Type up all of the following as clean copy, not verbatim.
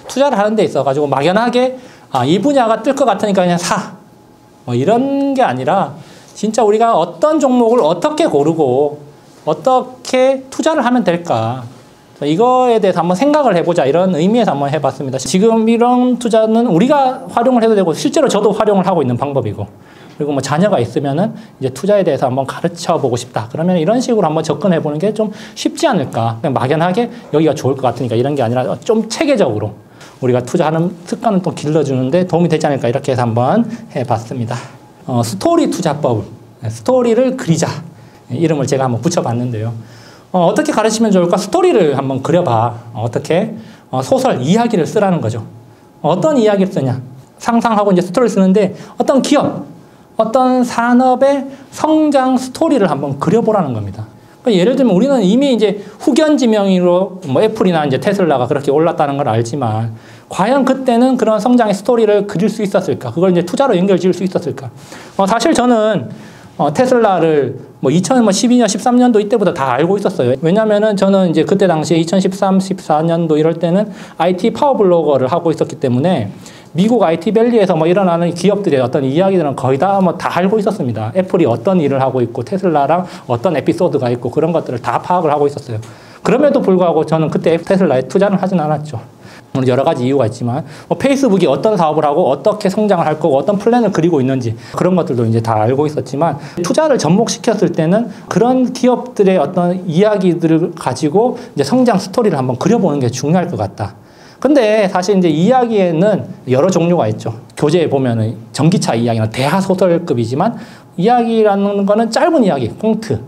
투자를 하는 데 있어가지고 막연하게 이 분야가 뜰 것 같으니까 그냥 사. 뭐 이런 게 아니라 진짜 우리가 어떤 종목을 어떻게 고르고 어떻게 투자를 하면 될까. 이거에 대해서 한번 생각을 해보자 이런 의미에서 한번 해봤습니다. 지금 이런 투자는 우리가 활용을 해도 되고 실제로 저도 활용을 하고 있는 방법이고 그리고 뭐 자녀가 있으면은 이제 투자에 대해서 한번 가르쳐 보고 싶다. 그러면 이런 식으로 한번 접근해 보는 게 좀 쉽지 않을까. 그냥 막연하게 여기가 좋을 것 같으니까 이런 게 아니라 좀 체계적으로 우리가 투자하는 습관을 또 길러주는데 도움이 되지 않을까 이렇게 해서 한번 해봤습니다. 스토리 투자법, 스토리를 그리자 이름을 제가 한번 붙여봤는데요. 어떻게 가르치면 좋을까? 스토리를 한번 그려봐. 어떻게? 소설, 이야기를 쓰라는 거죠. 어떤 이야기를 쓰냐? 상상하고 이제 스토리를 쓰는데 어떤 기업, 어떤 산업의 성장 스토리를 한번 그려보라는 겁니다. 그러니까 예를 들면 우리는 이미 이제 후견지명으로 뭐 애플이나 이제 테슬라가 그렇게 올랐다는 걸 알지만 과연 그때는 그런 성장의 스토리를 그릴 수 있었을까? 그걸 이제 투자로 연결 지을 수 있었을까? 사실 저는 테슬라를 뭐 2012년, 13년도 이때부터 다 알고 있었어요. 왜냐면은 저는 이제 그때 당시에 2013, 14년도 이럴 때는 IT 파워블로거를 하고 있었기 때문에 미국 IT밸리에서 뭐 일어나는 기업들의 어떤 이야기들은 거의 다 뭐 다 알고 있었습니다. 애플이 어떤 일을 하고 있고 테슬라랑 어떤 에피소드가 있고 그런 것들을 다 파악을 하고 있었어요. 그럼에도 불구하고 저는 그때 테슬라에 투자를 하진 않았죠. 물론 여러 가지 이유가 있지만 페이스북이 어떤 사업을 하고 어떻게 성장을 할 거고 어떤 플랜을 그리고 있는지 그런 것들도 이제 다 알고 있었지만 투자를 접목시켰을 때는 그런 기업들의 어떤 이야기들을 가지고 이제 성장 스토리를 한번 그려보는 게 중요할 것 같다. 근데 사실 이제 이야기에는 여러 종류가 있죠. 교재에 보면은 전기차 이야기나 대하 소설급이지만 이야기라는 거는 짧은 이야기, 꽁트.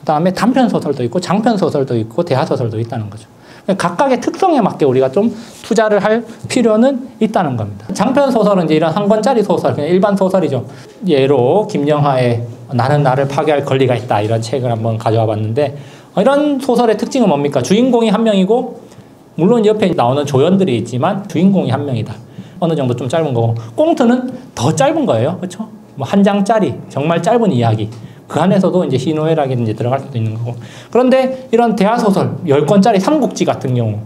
그 다음에 단편 소설도 있고 장편 소설도 있고 대하 소설도 있다는 거죠. 각각의 특성에 맞게 우리가 좀 투자를 할 필요는 있다는 겁니다. 장편 소설은 이제 이런 한 권짜리 소설, 그냥 일반 소설이죠. 예로 김영하의 나는 나를 파괴할 권리가 있다 이런 책을 한번 가져와 봤는데 이런 소설의 특징은 뭡니까? 주인공이 한 명이고 물론 옆에 나오는 조연들이 있지만 주인공이 한 명이다. 어느 정도 좀 짧은 거고 꽁트는 더 짧은 거예요. 그렇죠? 뭐 한 장짜리 정말 짧은 이야기. 그 안에서도 이제 희노애락이 이제 들어갈 수도 있는 거고. 그런데 이런 대하소설 10권짜리 삼국지 같은 경우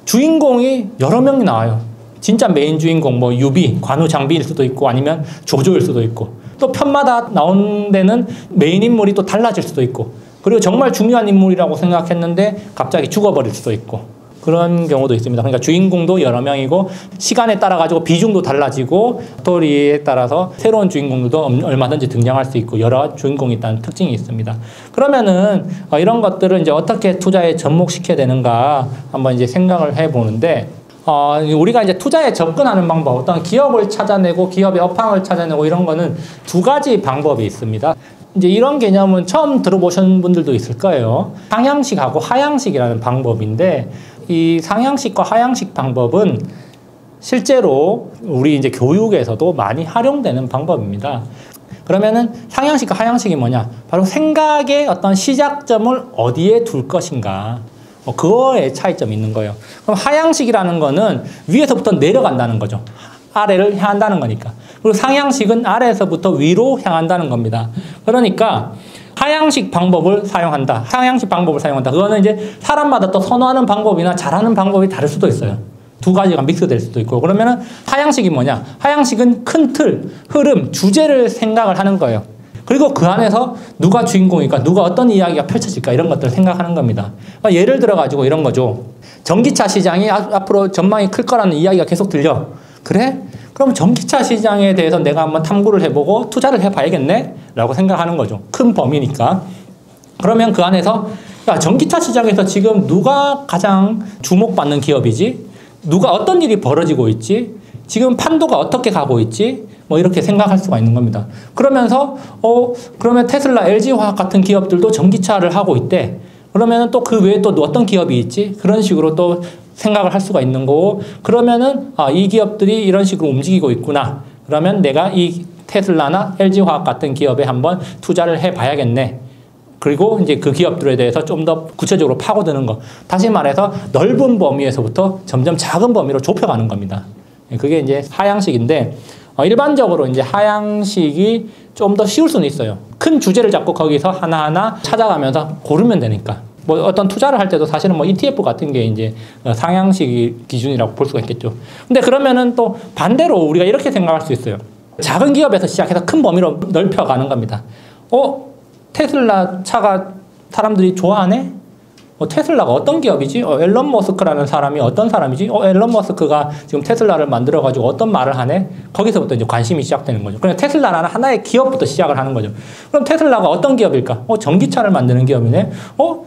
주인공이 여러 명이 나와요. 진짜 메인 주인공 뭐 유비, 관우 장비일 수도 있고 아니면 조조일 수도 있고 또 편마다 나온 데는 메인 인물이 또 달라질 수도 있고 그리고 정말 중요한 인물이라고 생각했는데 갑자기 죽어버릴 수도 있고 그런 경우도 있습니다. 그러니까 주인공도 여러 명이고 시간에 따라 가지고 비중도 달라지고 스토리에 따라서 새로운 주인공들도 얼마든지 등장할 수 있고 여러 주인공이 있다는 특징이 있습니다. 그러면은 이런 것들을 이제 어떻게 투자에 접목시켜야 되는가 한번 이제 생각을 해보는데 우리가 이제 투자에 접근하는 방법, 어떤 기업을 찾아내고 기업의 업황을 찾아내고 이런 거는 두 가지 방법이 있습니다. 이제 이런 개념은 처음 들어보신 분들도 있을 거예요. 상향식하고 하향식이라는 방법인데 이 상향식과 하향식 방법은 실제로 우리 이제 교육에서도 많이 활용되는 방법입니다. 그러면은 상향식과 하향식이 뭐냐? 바로 생각의 어떤 시작점을 어디에 둘 것인가. 그거에 차이점이 있는 거예요. 그럼 하향식이라는 거는 위에서부터 내려간다는 거죠. 아래를 향한다는 거니까. 그리고 상향식은 아래에서부터 위로 향한다는 겁니다. 그러니까 하향식 방법을 사용한다. 상향식 방법을 사용한다. 그거는 이제 사람마다 또 선호하는 방법이나 잘하는 방법이 다를 수도 있어요. 두 가지가 믹스될 수도 있고. 그러면은 하향식이 뭐냐? 하향식은 큰 틀, 흐름, 주제를 생각을 하는 거예요. 그리고 그 안에서 누가 주인공일까? 누가 어떤 이야기가 펼쳐질까? 이런 것들을 생각하는 겁니다. 그러니까 예를 들어가지고 이런 거죠. 전기차 시장이 앞으로 전망이 클 거라는 이야기가 계속 들려. 그래? 그럼 전기차 시장에 대해서 내가 한번 탐구를 해보고 투자를 해봐야겠네? 라고 생각하는 거죠. 큰 범위니까. 그러면 그 안에서 야, 전기차 시장에서 지금 누가 가장 주목받는 기업이지? 누가 어떤 일이 벌어지고 있지? 지금 판도가 어떻게 가고 있지? 뭐 이렇게 생각할 수가 있는 겁니다. 그러면서 그러면 테슬라, LG화학 같은 기업들도 전기차를 하고 있대. 그러면 또 그 외에 또 어떤 기업이 있지? 그런 식으로 또 생각을 할 수가 있는 거고 그러면은 이 기업들이 이런 식으로 움직이고 있구나. 그러면 내가 이 테슬라나 LG화학 같은 기업에 한번 투자를 해봐야겠네. 그리고 이제 그 기업들에 대해서 좀 더 구체적으로 파고드는 거. 다시 말해서 넓은 범위에서부터 점점 작은 범위로 좁혀가는 겁니다. 그게 이제 하향식인데 일반적으로 이제 하향식이 좀 더 쉬울 수는 있어요. 큰 주제를 잡고 거기서 하나하나 찾아가면서 고르면 되니까. 뭐 어떤 투자를 할 때도 사실은 뭐 ETF 같은 게 이제 상향식 기준이라고 볼 수가 있겠죠. 근데 그러면은 또 반대로 우리가 이렇게 생각할 수 있어요. 작은 기업에서 시작해서 큰 범위로 넓혀가는 겁니다. 테슬라 차가 사람들이 좋아하네? 테슬라가 어떤 기업이지? 앨런 머스크라는 사람이 어떤 사람이지? 앨런 머스크가 지금 테슬라를 만들어가지고 어떤 말을 하네? 거기서부터 이제 관심이 시작되는 거죠. 그냥 테슬라라는 하나의 기업부터 시작을 하는 거죠. 그럼 테슬라가 어떤 기업일까? 전기차를 만드는 기업이네?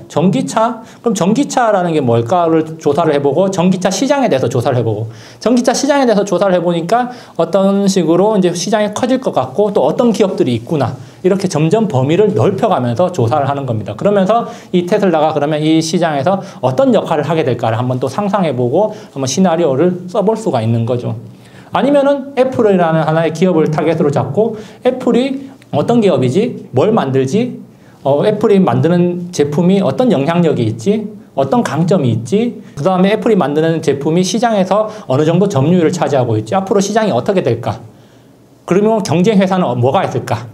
전기차? 그럼 전기차라는 게 뭘까를 조사를 해보고, 전기차 시장에 대해서 조사를 해보고, 전기차 시장에 대해서 조사를 해보니까 어떤 식으로 이제 시장이 커질 것 같고, 또 어떤 기업들이 있구나. 이렇게 점점 범위를 넓혀가면서 조사를 하는 겁니다. 그러면서 이 테슬라가 그러면 이 시장에서 어떤 역할을 하게 될까를 한번 또 상상해보고 한번 시나리오를 써볼 수가 있는 거죠. 아니면은 애플이라는 하나의 기업을 타겟으로 잡고 애플이 어떤 기업이지? 뭘 만들지? 애플이 만드는 제품이 어떤 영향력이 있지? 어떤 강점이 있지? 그 다음에 애플이 만드는 제품이 시장에서 어느 정도 점유율을 차지하고 있지? 앞으로 시장이 어떻게 될까? 그러면 경쟁 회사는 뭐가 있을까?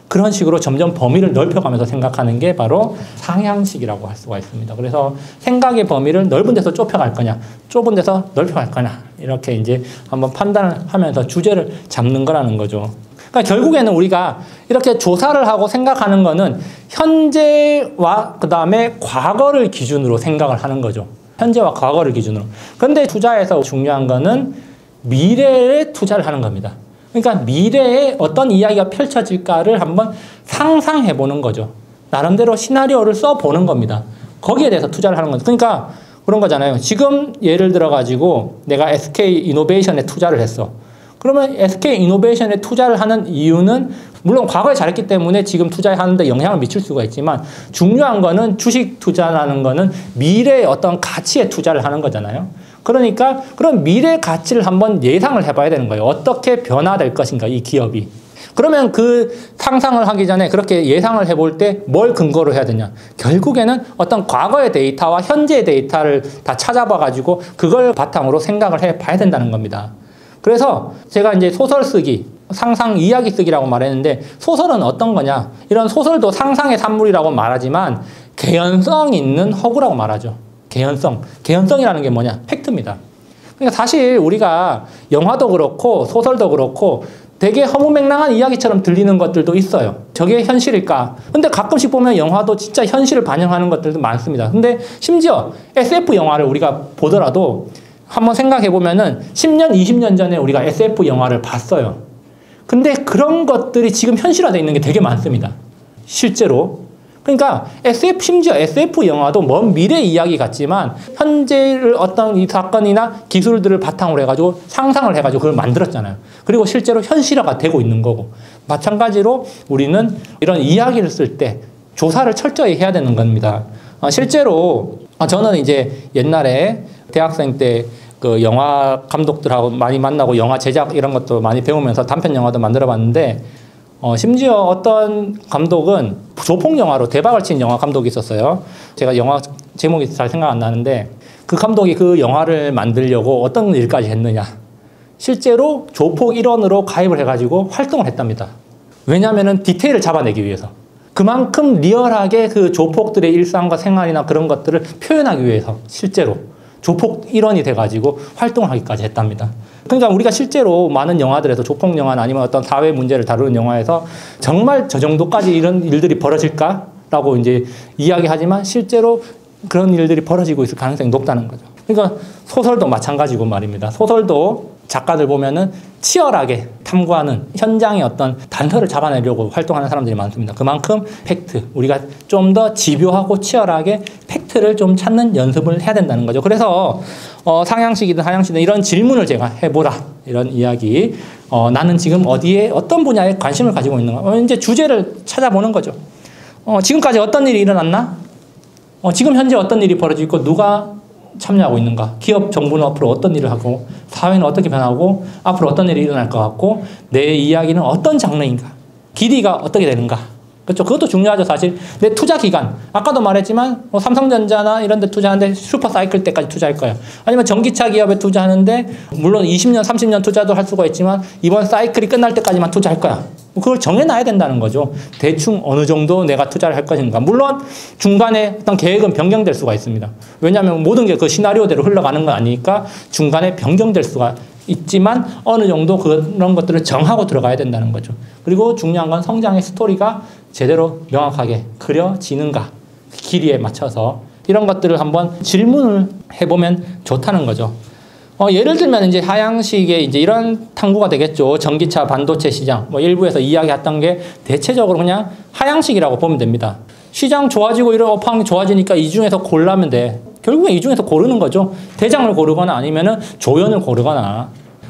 그런 식으로 점점 범위를 넓혀가면서 생각하는 게 바로 상향식이라고 할 수가 있습니다. 그래서 생각의 범위를 넓은 데서 좁혀갈 거냐, 좁은 데서 넓혀갈 거냐, 이렇게 이제 한번 판단을 하면서 주제를 잡는 거라는 거죠. 그러니까 결국에는 우리가 이렇게 조사를 하고 생각하는 거는 현재와 그 다음에 과거를 기준으로 생각을 하는 거죠. 현재와 과거를 기준으로. 그런데 투자에서 중요한 거는 미래에 투자를 하는 겁니다. 그러니까 미래에 어떤 이야기가 펼쳐질까를 한번 상상해 보는 거죠. 나름대로 시나리오를 써보는 겁니다. 거기에 대해서 투자를 하는 거죠. 그러니까 그런 거잖아요. 지금 예를 들어가지고 내가 SK이노베이션에 투자를 했어. 그러면 SK이노베이션에 투자를 하는 이유는 물론 과거에 잘했기 때문에 지금 투자하는데 영향을 미칠 수가 있지만 중요한 거는 주식 투자라는 거는 미래의 어떤 가치에 투자를 하는 거잖아요. 그러니까 그런 미래 가치를 한번 예상을 해봐야 되는 거예요. 어떻게 변화될 것인가, 이 기업이. 그러면 그 상상을 하기 전에 그렇게 예상을 해볼 때 뭘 근거로 해야 되냐. 결국에는 어떤 과거의 데이터와 현재의 데이터를 다 찾아봐가지고 그걸 바탕으로 생각을 해봐야 된다는 겁니다. 그래서 제가 이제 소설 쓰기, 상상 이야기 쓰기라고 말했는데 소설은 어떤 거냐. 이런 소설도 상상의 산물이라고 말하지만 개연성 있는 허구라고 말하죠. 개연성이라는 게 뭐냐? 팩트입니다. 그러니까 사실 우리가 영화도 그렇고 소설도 그렇고 되게 허무맹랑한 이야기처럼 들리는 것들도 있어요. 저게 현실일까? 근데 가끔씩 보면 영화도 진짜 현실을 반영하는 것들도 많습니다. 근데 심지어 SF 영화를 우리가 보더라도 한번 생각해 보면은 10년, 20년 전에 우리가 SF 영화를 봤어요. 근데 그런 것들이 지금 현실화되어 있는 게 되게 많습니다. 실제로. 그러니까 심지어 SF 영화도 먼 미래 이야기 같지만 현재를 어떤 이 사건이나 기술들을 바탕으로 해가지고 상상을 해가지고 그걸 만들었잖아요. 그리고 실제로 현실화가 되고 있는 거고. 마찬가지로 우리는 이런 이야기를 쓸 때 조사를 철저히 해야 되는 겁니다. 실제로 저는 이제 옛날에 대학생 때 그 영화 감독들하고 많이 만나고 영화 제작 이런 것도 많이 배우면서 단편 영화도 만들어 봤는데 심지어 어떤 감독은 조폭 영화로 대박을 친 영화 감독이 있었어요. 제가 영화 제목이 잘 생각 안 나는데 그 감독이 그 영화를 만들려고 어떤 일까지 했느냐. 실제로 조폭 일원으로 가입을 해가지고 활동을 했답니다. 왜냐하면 디테일을 잡아내기 위해서. 그만큼 리얼하게 그 조폭들의 일상과 생활이나 그런 것들을 표현하기 위해서 실제로 조폭 일원이 돼가지고 활동을 하기까지 했답니다. 그러니까 우리가 실제로 많은 영화들에서 조폭 영화나 아니면 어떤 사회 문제를 다루는 영화에서 정말 저 정도까지 이런 일들이 벌어질까라고 이제 이야기하지만 실제로 그런 일들이 벌어지고 있을 가능성이 높다는 거죠. 그러니까 소설도 마찬가지고 말입니다. 소설도 작가들 보면은 치열하게 탐구하는 현장의 어떤 단서를 잡아내려고 활동하는 사람들이 많습니다. 그만큼 팩트, 우리가 좀 더 집요하고 치열하게 팩트를 좀 찾는 연습을 해야 된다는 거죠. 그래서 상향식이든 하향식이든 이런 질문을 제가 해보라. 이런 이야기. 나는 지금 어디에 어떤 분야에 관심을 가지고 있는가. 이제 주제를 찾아보는 거죠. 지금까지 어떤 일이 일어났나? 지금 현재 어떤 일이 벌어지고 있고 누가 참여하고 있는가? 기업, 정부는 앞으로 어떤 일을 하고 사회는 어떻게 변하고 앞으로 어떤 일이 일어날 것 같고 내 이야기는 어떤 장르인가? 길이가 어떻게 되는가? 그렇죠? 그것도 중요하죠, 사실. 내 투자 기간. 아까도 말했지만 삼성전자나 이런 데 투자하는데 슈퍼사이클 때까지 투자할 거야. 아니면 전기차 기업에 투자하는데 물론 20년, 30년 투자도 할 수가 있지만 이번 사이클이 끝날 때까지만 투자할 거야. 그걸 정해놔야 된다는 거죠. 대충 어느 정도 내가 투자를 할 것인가. 물론 중간에 어떤 계획은 변경될 수가 있습니다. 왜냐하면 모든 게 그 시나리오대로 흘러가는 건 아니니까 중간에 변경될 수가 있지만 어느 정도 그런 것들을 정하고 들어가야 된다는 거죠. 그리고 중요한 건 성장의 스토리가 제대로 명확하게 그려지는가. 길이에 맞춰서 이런 것들을 한번 질문을 해보면 좋다는 거죠. 예를 들면 이제 하향식의 이제 이런 탐구가 되겠죠. 전기차, 반도체 시장. 뭐 일부에서 이야기했던 게 대체적으로 그냥 하향식이라고 보면 됩니다. 시장 좋아지고 이런 업황이 좋아지니까 이 중에서 고르면 돼. 결국엔 이 중에서 고르는 거죠. 대장을 고르거나 아니면은 조연을 고르거나.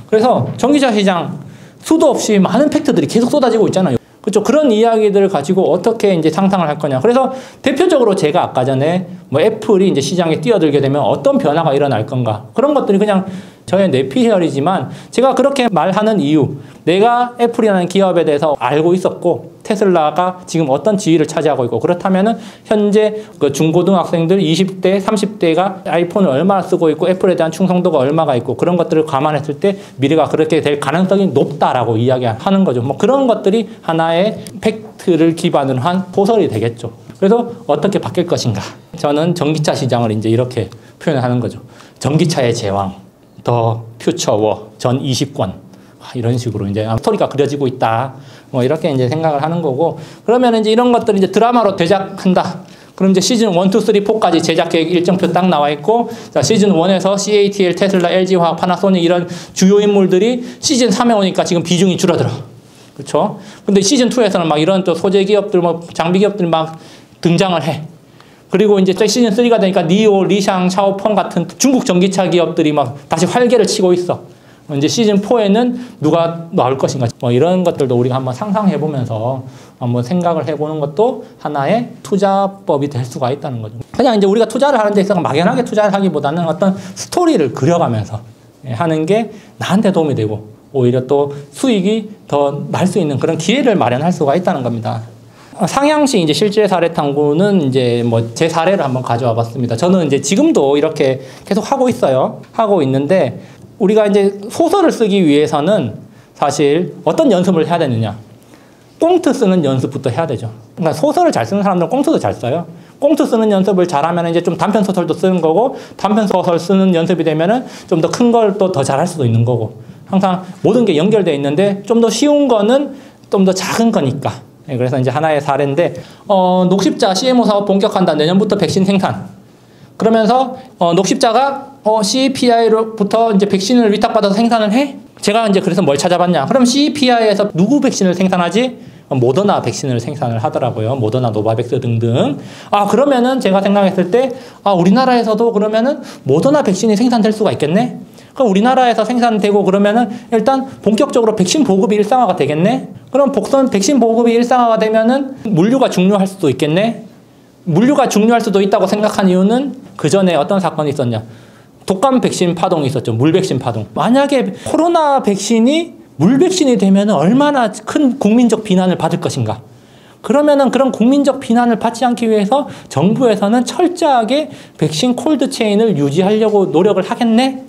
그래서 전기차 시장 수도 없이 많은 팩트들이 계속 쏟아지고 있잖아요. 그렇죠. 그런 이야기들을 가지고 어떻게 이제 상상을 할 거냐. 그래서 대표적으로 제가 아까 전에 뭐 애플이 이제 시장에 뛰어들게 되면 어떤 변화가 일어날 건가. 그런 것들이 그냥 저의 뇌피셜이지만 제가 그렇게 말하는 이유. 내가 애플이라는 기업에 대해서 알고 있었고 테슬라가 지금 어떤 지위를 차지하고 있고 그렇다면은 현재 그 중고등학생들 20대, 30대가 아이폰을 얼마나 쓰고 있고 애플에 대한 충성도가 얼마가 있고 그런 것들을 감안했을 때 미래가 그렇게 될 가능성이 높다라고 이야기하는 거죠. 뭐 그런 것들이 하나의 팩트를 기반으로 한 소설이 되겠죠. 그래서 어떻게 바뀔 것인가. 저는 전기차 시장을 이제 이렇게 표현하는 거죠. 전기차의 제왕, 더 퓨처워, 전 20권. 이런 식으로 이제 스토리가 그려지고 있다. 뭐 이렇게 이제 생각을 하는 거고. 그러면 이제 이런 것들을 이제 드라마로 제작한다. 그럼 이제 시즌 1, 2, 3, 4까지 제작 계획 일정표 딱 나와 있고, 자, 시즌 1에서 CATL, 테슬라, LG화학, 파나소닉 이런 주요 인물들이 시즌 3에 오니까 지금 비중이 줄어들어. 그렇죠? 근데 시즌 2에서는 막 이런 또 소재 기업들, 뭐 장비 기업들 막 등장을 해. 그리고 이제 시즌 3가 되니까 니오, 리샹, 샤오펑 같은 중국 전기차 기업들이 막 다시 활개를 치고 있어. 이제 시즌 4에는 누가 나올 것인가. 뭐 이런 것들도 우리가 한번 상상해 보면서 한번 생각을 해보는 것도 하나의 투자법이 될 수가 있다는 거죠. 그냥 이제 우리가 투자를 하는 데 있어서 막연하게 투자를 하기보다는 어떤 스토리를 그려가면서 하는 게 나한테 도움이 되고 오히려 또 수익이 더 날 수 있는 그런 기회를 마련할 수가 있다는 겁니다. 상향식 이제 실제 사례 탐구는 이제 뭐 제 사례를 한번 가져와 봤습니다. 저는 이제 지금도 이렇게 계속 하고 있어요. 하고 있는데 우리가 이제 소설을 쓰기 위해서는 사실 어떤 연습을 해야 되느냐. 꽁트 쓰는 연습부터 해야 되죠. 그러니까 소설을 잘 쓰는 사람들은 꽁트도 잘 써요. 꽁트 쓰는 연습을 잘하면 이제 좀 단편 소설도 쓰는 거고, 단편 소설 쓰는 연습이 되면은 좀 더 큰 걸 또 더 잘할 수도 있는 거고. 항상 모든 게 연결되어 있는데 좀 더 쉬운 거는 좀 더 작은 거니까. 그래서 이제 하나의 사례인데, 녹십자 CMO 사업 본격화한다. 내년부터 백신 생산. 그러면서 녹십자가 CEPI로부터 이제 백신을 위탁받아서 생산을 해? 제가 이제 그래서 뭘 찾아봤냐? 그럼 CEPI에서 누구 백신을 생산하지? 모더나 백신을 생산을 하더라고요. 모더나, 노바백스 등등. 그러면은 제가 생각했을 때, 우리나라에서도 그러면은 모더나 백신이 생산될 수가 있겠네? 그럼 우리나라에서 생산되고 그러면은 일단 본격적으로 백신 보급이 일상화가 되겠네? 그럼 백신 보급이 일상화가 되면은 물류가 중요할 수도 있겠네? 물류가 중요할 수도 있다고 생각한 이유는 그 전에 어떤 사건이 있었냐. 독감 백신 파동이 있었죠. 물백신 파동. 만약에 코로나 백신이 물백신이 되면 얼마나 큰 국민적 비난을 받을 것인가. 그러면은 그런 국민적 비난을 받지 않기 위해서 정부에서는 철저하게 백신 콜드체인을 유지하려고 노력을 하겠네?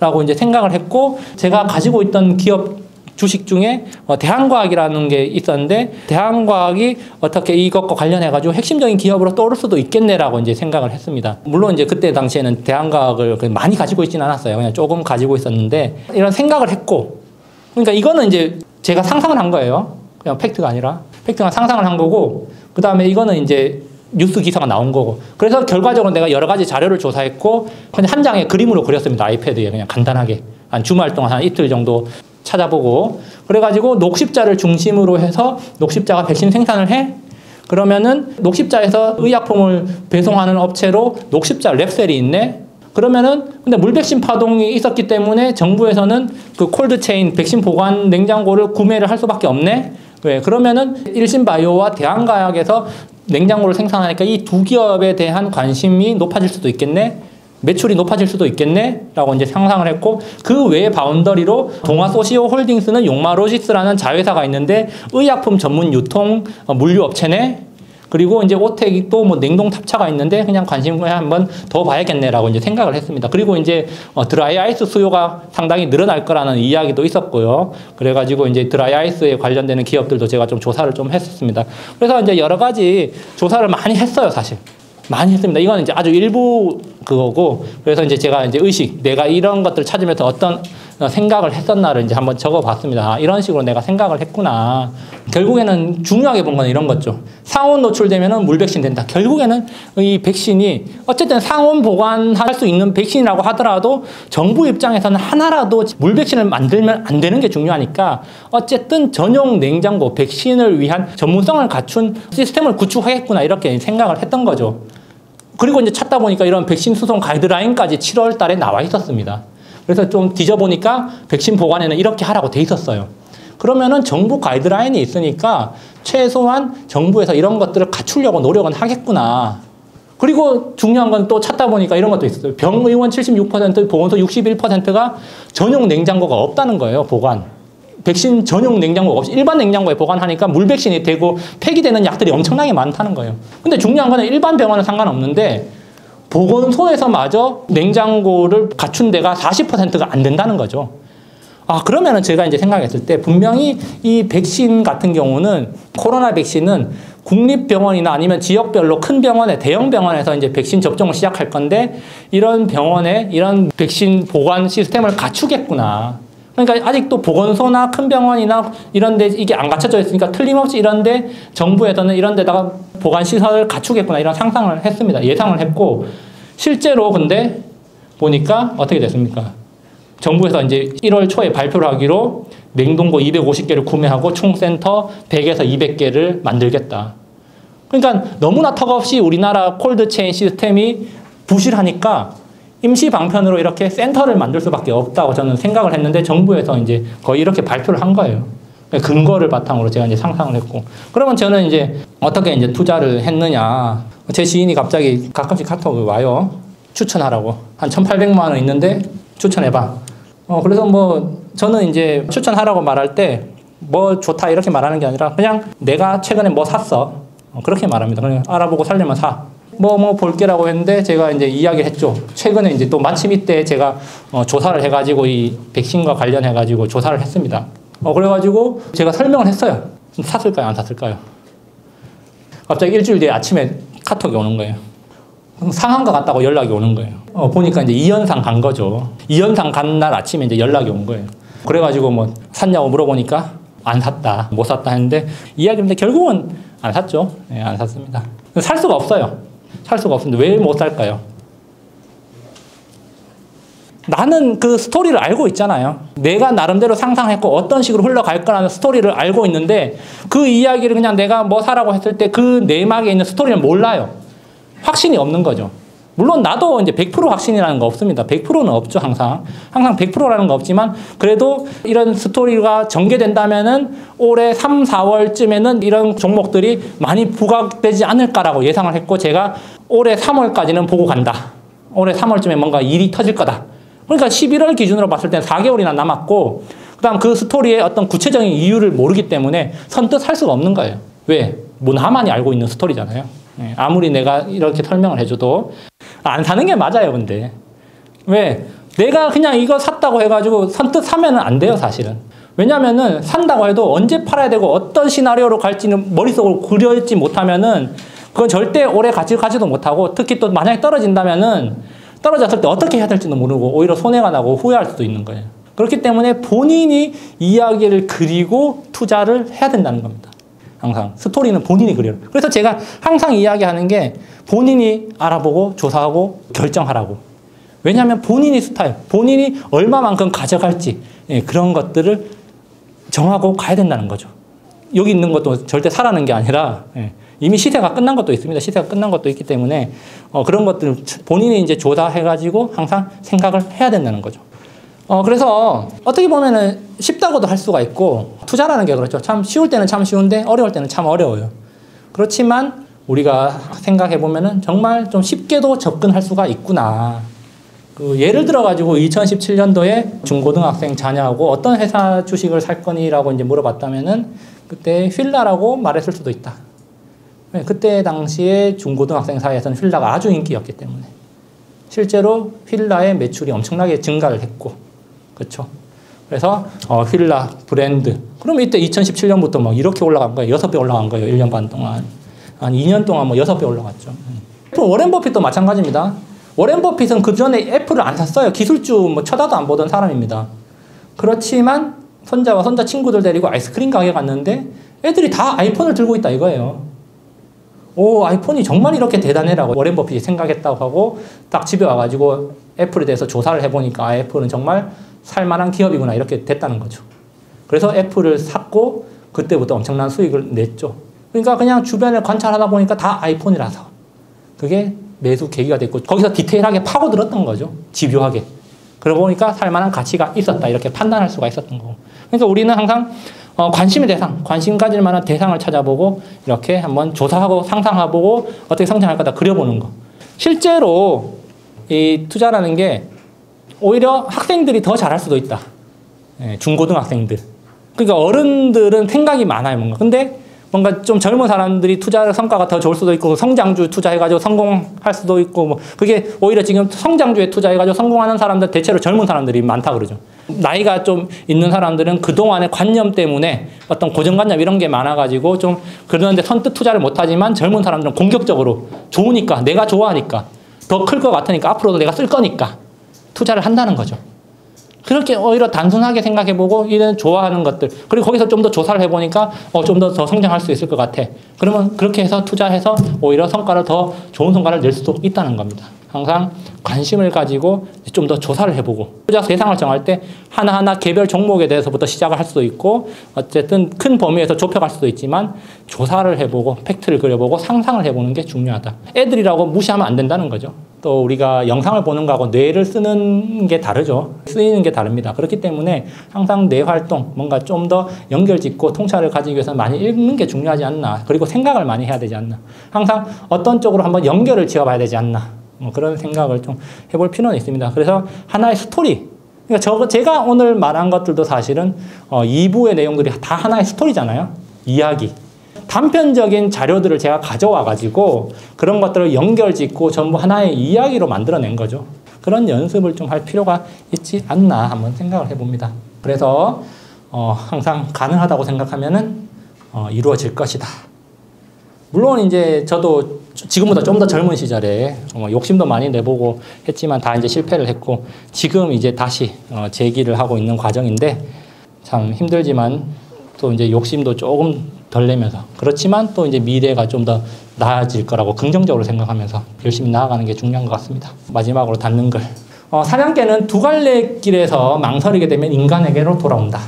라고 이제 생각을 했고, 제가 가지고 있던 기업 주식 중에 대한과학이라는 게 있었는데, 대한과학이 어떻게 이것과 관련해가지고 핵심적인 기업으로 떠오를 수도 있겠네라고 이제 생각을 했습니다. 물론 이제 그때 당시에는 대한과학을 많이 가지고 있지는 않았어요. 그냥 조금 가지고 있었는데, 이런 생각을 했고, 그러니까 이거는 이제 제가 상상을 한 거예요. 그냥 팩트가 아니라. 팩트가 상상을 한 거고, 그 다음에 이거는 이제 뉴스 기사가 나온 거고. 그래서 결과적으로 내가 여러 가지 자료를 조사했고, 그냥 한 장의 그림으로 그렸습니다. 아이패드에 그냥 간단하게. 한 주말 동안 한 이틀 정도 찾아보고. 그래가지고 녹십자를 중심으로 해서 녹십자가 백신 생산을 해? 그러면은 녹십자에서 의약품을 배송하는 업체로 녹십자 랩셀이 있네? 그러면은 근데 물백신 파동이 있었기 때문에 정부에서는 그 콜드체인 백신 보관 냉장고를 구매를 할 수밖에 없네? 왜? 그러면은 일신바이오와 대한과학에서 냉장고를 생산하니까 이 두 기업에 대한 관심이 높아질 수도 있겠네? 매출이 높아질 수도 있겠네? 라고 이제 상상을 했고, 그 외의 바운더리로 동아소시오 홀딩스는 용마로지스라는 자회사가 있는데 의약품 전문 유통 물류업체네? 그리고 이제 오텍이 또 뭐 냉동 탑차가 있는데 그냥 관심을 한번 더 봐야겠네라고 이제 생각을 했습니다. 그리고 이제 드라이 아이스 수요가 상당히 늘어날 거라는 이야기도 있었고요. 그래가지고 이제 드라이 아이스에 관련되는 기업들도 제가 좀 조사를 좀 했었습니다. 그래서 이제 여러 가지 조사를 많이 했어요, 사실. 많이 했습니다. 이건 이제 아주 일부 그거고, 그래서 이제 제가 이제 내가 이런 것들 찾으면서 어떤 생각을 했었나를 이제 한번 적어 봤습니다. 아, 이런 식으로 내가 생각을 했구나. 결국에는 중요하게 본 건 이런 거죠. 상온 노출되면은 물백신 된다. 결국에는 이 백신이 어쨌든 상온 보관할 수 있는 백신이라고 하더라도 정부 입장에서는 하나라도 물백신을 만들면 안 되는 게 중요하니까 어쨌든 전용 냉장고 백신을 위한 전문성을 갖춘 시스템을 구축하겠구나 이렇게 생각을 했던 거죠. 그리고 이제 찾다 보니까 이런 백신 수송 가이드라인까지 7월 달에 나와 있었습니다. 그래서 좀 뒤져보니까 백신 보관에는 이렇게 하라고 돼 있었어요. 그러면은 정부 가이드라인이 있으니까 최소한 정부에서 이런 것들을 갖추려고 노력은 하겠구나. 그리고 중요한 건 또 찾다 보니까 이런 것도 있어요. 병의원 76%, 보건소 61%가 전용 냉장고가 없다는 거예요, 보관. 백신 전용 냉장고가 없이 일반 냉장고에 보관하니까 물백신이 되고 폐기되는 약들이 엄청나게 많다는 거예요. 근데 중요한 거는 일반 병원은 상관없는데 보건소에서마저 냉장고를 갖춘 데가 40%가 안 된다는 거죠. 아, 그러면은 제가 이제 생각했을 때 분명히 이 백신 같은 경우는 코로나 백신은 국립병원이나 아니면 지역별로 큰 병원에 대형 병원에서 이제 백신 접종을 시작할 건데 이런 병원에 이런 백신 보관 시스템을 갖추겠구나. 그러니까 아직도 보건소나 큰 병원이나 이런 데 이게 안 갖춰져 있으니까 틀림없이 이런 데 정부에서는 이런 데다가 보관 시설을 갖추겠구나 이런 상상을 했습니다. 예상을 했고 실제로 근데 보니까 어떻게 됐습니까? 정부에서 이제 1월 초에 발표를 하기로 냉동고 250개를 구매하고 총 센터 100에서 200개를 만들겠다. 그러니까 너무나 턱없이 우리나라 콜드체인 시스템이 부실하니까 임시 방편으로 이렇게 센터를 만들 수밖에 없다고 저는 생각을 했는데 정부에서 이제 거의 이렇게 발표를 한 거예요. 근거를 바탕으로 제가 이제 상상을 했고. 그러면 저는 이제 어떻게 이제 투자를 했느냐. 제 지인이 갑자기 가끔씩 카톡이 와요. 추천하라고. 한 1,800만 원 있는데 추천해봐. 그래서 뭐 저는 이제 추천하라고 말할 때 뭐 좋다 이렇게 말하는 게 아니라 그냥 내가 최근에 뭐 샀어. 그렇게 말합니다. 그냥 알아보고 살려면 사. 뭐 볼게라고 했는데 제가 이제 이야기를 했죠. 최근에 이제 또 마침 이때 제가 조사를 해가지고 이 백신과 관련해가지고 조사를 했습니다. 그래가지고 제가 설명을 했어요. 샀을까요? 안 샀을까요? 갑자기 일주일 뒤에 아침에 카톡이 오는 거예요. 상한가 갔다고 연락이 오는 거예요. 보니까 이제 2연상 간 거죠. 2연상 간 날 아침에 이제 연락이 온 거예요. 그래가지고 뭐 샀냐고 물어보니까 안 샀다, 못 샀다 했는데 이야기인데 결국은 안 샀죠. 네, 안 샀습니다. 살 수가 없어요. 살 수가 없는데 왜 못 살까요? 나는 그 스토리를 알고 있잖아요. 내가 나름대로 상상했고 어떤 식으로 흘러갈 거라는 스토리를 알고 있는데 그 이야기를 그냥 내가 뭐 사라고 했을 때 그 내막에 있는 스토리를 몰라요. 확신이 없는 거죠. 물론 나도 이제 100% 확신이라는 거 없습니다. 100%는 없죠, 항상. 항상 100%라는 거 없지만 그래도 이런 스토리가 전개된다면은 올해 3, 4월쯤에는 이런 종목들이 많이 부각되지 않을까라고 예상을 했고 제가 올해 3월까지는 보고 간다. 올해 3월쯤에 뭔가 일이 터질 거다. 그러니까 11월 기준으로 봤을 때는 4개월이나 남았고 그다음 그 스토리의 어떤 구체적인 이유를 모르기 때문에 선뜻 살 수가 없는 거예요. 왜? 뭐 나만이 알고 있는 스토리잖아요. 아무리 내가 이렇게 설명을 해줘도 안 사는 게 맞아요. 근데 왜? 내가 그냥 이거 샀다고 해가지고 선뜻 사면은 안 돼요, 사실은. 왜냐면은 산다고 해도 언제 팔아야 되고 어떤 시나리오로 갈지는 머릿속으로 그려있지 못하면은 그건 절대 오래 가지도 못하고 특히 또 만약에 떨어진다면은 떨어졌을 때 어떻게 해야 될지도 모르고 오히려 손해가 나고 후회할 수도 있는 거예요. 그렇기 때문에 본인이 이야기를 그리고 투자를 해야 된다는 겁니다. 항상 스토리는 본인이 그려요. 그래서 제가 항상 이야기하는 게 본인이 알아보고 조사하고 결정하라고. 왜냐하면 본인이 스타일, 본인이 얼마만큼 가져갈지 그런 것들을 정하고 가야 된다는 거죠. 여기 있는 것도 절대 사라는 게 아니라 이미 시세가 끝난 것도 있습니다. 시세가 끝난 것도 있기 때문에 그런 것들을 본인이 이제 조사해가지고 항상 생각을 해야 된다는 거죠. 그래서 어떻게 보면은 쉽다고도 할 수가 있고 투자라는 게 그렇죠. 참 쉬울 때는 참 쉬운데 어려울 때는 참 어려워요. 그렇지만 우리가 생각해 보면은 정말 좀 쉽게도 접근할 수가 있구나. 그 예를 들어 가지고 2017년도에 중고등학생 자녀하고 어떤 회사 주식을 살 거니라고 이제 물어봤다면은 그때 휠라라고 말했을 수도 있다. 그때 당시에 중고등학생 사이에서는 휠라가 아주 인기였기 때문에 실제로 휠라의 매출이 엄청나게 증가를 했고, 그렇죠. 그래서 휠라 브랜드. 그러면 이때 2017년부터 막 이렇게 올라간 거예요. 6배 올라간 거예요. 1년 반 동안. 한 2년 동안 뭐 6배 올라갔죠. 워렌 버핏도 마찬가지입니다. 워렌 버핏은 그 전에 애플을 안 샀어요. 기술주 뭐 쳐다도 안 보던 사람입니다. 그렇지만 손자와 손자 친구들 데리고 아이스크림 가게 갔는데 애들이 다 아이폰을 들고 있다 이거예요. 오, 아이폰이 정말 이렇게 대단해라고 워렌 버핏이 생각했다고 하고 딱 집에 와가지고 애플에 대해서 조사를 해보니까 애플은 정말 살만한 기업이구나 이렇게 됐다는 거죠. 그래서 애플을 샀고 그때부터 엄청난 수익을 냈죠. 그러니까 그냥 주변을 관찰하다 보니까 다 아이폰이라서 그게 매수 계기가 됐고 거기서 디테일하게 파고들었던 거죠. 집요하게. 그러고 보니까 살만한 가치가 있었다 이렇게 판단할 수가 있었던 거고. 그러니까 우리는 항상 관심의 대상, 관심 가질 만한 대상을 찾아보고 이렇게 한번 조사하고 상상해보고 어떻게 성장할 거다 그려보는 거. 실제로 이 투자라는 게 오히려 학생들이 더 잘할 수도 있다. 중고등학생들. 그러니까 어른들은 생각이 많아요, 뭔가. 근데 뭔가 좀 젊은 사람들이 투자 성과가 더 좋을 수도 있고 성장주 투자해가지고 성공할 수도 있고 뭐 그게 오히려 지금 성장주에 투자해가지고 성공하는 사람들 대체로 젊은 사람들이 많다 그러죠. 나이가 좀 있는 사람들은 그동안의 관념 때문에 어떤 고정관념 이런 게 많아가지고 좀 그러는데 선뜻 투자를 못하지만 젊은 사람들은 공격적으로 좋으니까 내가 좋아하니까 더 클 것 같으니까 앞으로도 내가 쓸 거니까 투자를 한다는 거죠. 그렇게 오히려 단순하게 생각해보고 이런 좋아하는 것들 그리고 거기서 좀 더 조사를 해보니까 좀 더 성장할 수 있을 것 같아. 그러면 그렇게 해서 투자해서 오히려 성과를 더 좋은 성과를 낼 수도 있다는 겁니다. 항상 관심을 가지고 좀 더 조사를 해보고 투자 대상을 정할 때 하나하나 개별 종목에 대해서부터 시작을 할 수도 있고 어쨌든 큰 범위에서 좁혀갈 수도 있지만 조사를 해보고 팩트를 그려보고 상상을 해보는 게 중요하다. 애들이라고 무시하면 안 된다는 거죠. 또 우리가 영상을 보는 거하고 뇌를 쓰는 게 다르죠. 쓰이는 게 다릅니다. 그렇기 때문에 항상 뇌 활동, 뭔가 좀 더 연결짓고 통찰을 가지기 위해서 많이 읽는 게 중요하지 않나. 그리고 생각을 많이 해야 되지 않나. 항상 어떤 쪽으로 한번 연결을 지어봐야 되지 않나. 그런 생각을 좀 해볼 필요는 있습니다. 그래서 하나의 스토리. 그러니까 제가 오늘 말한 것들도 사실은 2부의 내용들이 다 하나의 스토리잖아요. 이야기. 단편적인 자료들을 제가 가져와가지고 그런 것들을 연결짓고 전부 하나의 이야기로 만들어낸 거죠. 그런 연습을 좀 할 필요가 있지 않나 한번 생각을 해봅니다. 그래서 항상 가능하다고 생각하면은 이루어질 것이다. 물론 이제 저도 지금보다 좀 더 젊은 시절에 욕심도 많이 내보고 했지만 다 이제 실패를 했고 지금 이제 다시 재기를 하고 있는 과정인데 참 힘들지만 또 이제 욕심도 조금 덜 내면서 그렇지만 또 이제 미래가 좀 더 나아질 거라고 긍정적으로 생각하면서 열심히 나아가는 게 중요한 것 같습니다. 마지막으로 닿는 글. 사냥개는 두 갈래 길에서 망설이게 되면 인간에게로 돌아온다.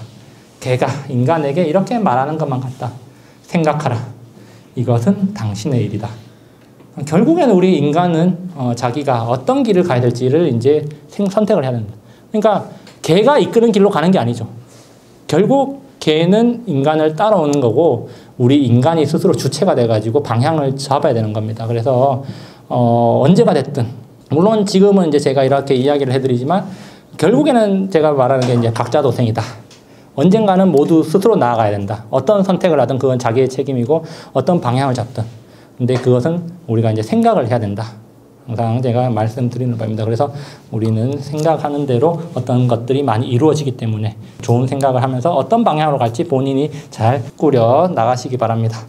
개가 인간에게 이렇게 말하는 것만 같다. 생각하라. 이것은 당신의 일이다. 결국에는 우리 인간은 자기가 어떤 길을 가야 될지를 이제 선택을 해야 됩니다. 그러니까 개가 이끄는 길로 가는 게 아니죠. 결국 개는 인간을 따라오는 거고 우리 인간이 스스로 주체가 돼가지고 방향을 잡아야 되는 겁니다. 그래서 언제가 됐든 물론 지금은 이제 제가 이렇게 이야기를 해드리지만 결국에는 제가 말하는 게 이제 각자 도생이다. 언젠가는 모두 스스로 나아가야 된다. 어떤 선택을 하든 그건 자기의 책임이고 어떤 방향을 잡든. 근데 그것은 우리가 이제 생각을 해야 된다. 항상 제가 말씀드리는 바입니다. 그래서 우리는 생각하는 대로 어떤 것들이 많이 이루어지기 때문에 좋은 생각을 하면서 어떤 방향으로 갈지 본인이 잘 꾸려 나가시기 바랍니다.